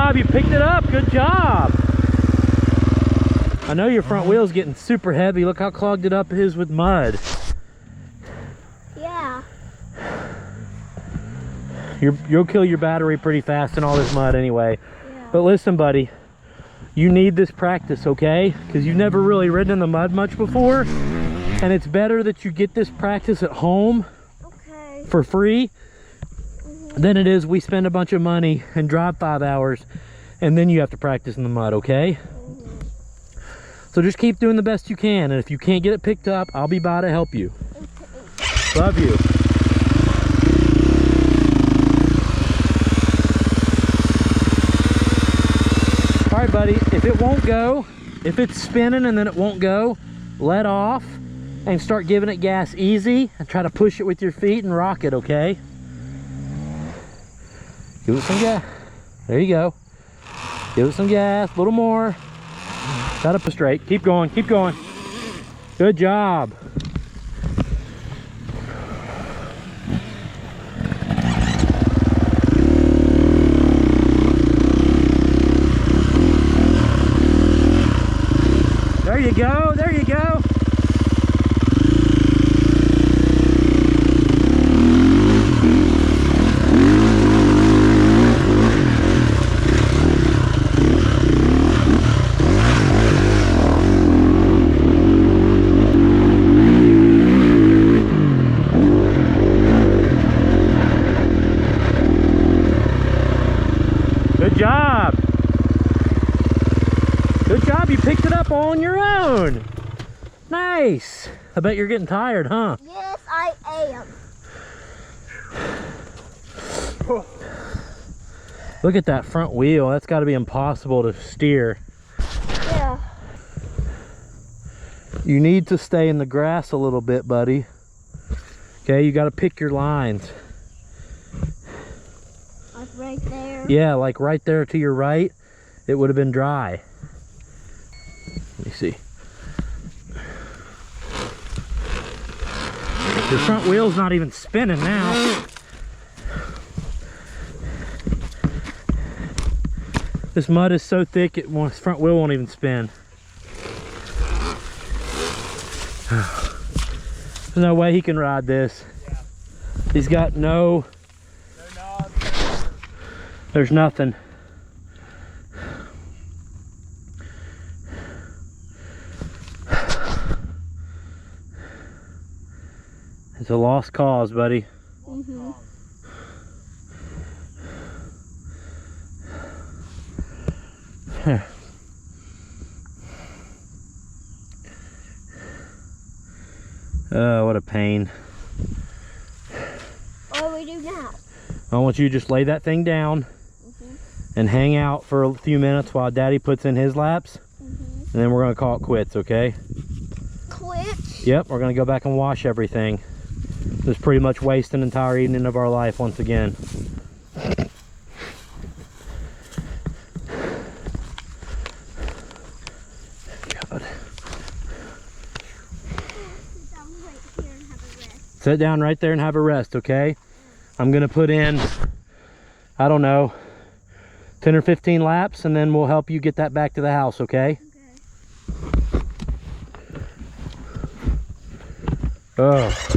job, you picked it up. Good job. I know your front wheel's getting super heavy. Look how clogged it up is with mud. Yeah. You'll kill your battery pretty fast in all this mud anyway. Yeah. But listen, buddy, you need this practice, okay? Because you've never really ridden in the mud much before. And it's better that you get this practice at home for free than it is we spend a bunch of money and drive 5 hours and then you have to practice in the mud, okay? So just keep doing the best you can, and if you can't get it picked up, I'll be by to help you. Love you. All right, buddy, if it won't go, if it's spinning and then it won't go, let off and start giving it gas easy and try to push it with your feet and rock it, okay? Give it some gas. There you go. Give it some gas, a little more. Set up straight. Keep going, keep going. Good job. There you go, there you go. Good job. Good job, you picked it up on your own. Nice. I bet you're getting tired, huh? Yes, I am. Look at that front wheel. That's got to be impossible to steer. Yeah. You need to stay in the grass a little bit, buddy. Okay, you got to pick your lines. Like right there? Yeah, like right there to your right, it would have been dry. Let me see. Your front wheel's not even spinning now. This mud is so thick, his front wheel won't even spin. There's no way he can ride this. Yeah. He's got no knobs. There's nothing. It's a lost cause, buddy. Mm-hmm. Oh, what a pain. What do we do now? I want you to just lay that thing down and hang out for a few minutes while Daddy puts in his laps. And then we're going to call it quits, okay? Quit? Yep, we're going to go back and wash everything. Just pretty much waste an entire evening of our life once again. God. Sit down right there and have a rest, okay? I'm going to put in, I don't know, 10 or 15 laps, and then we'll help you get that back to the house, okay? Okay. Oh.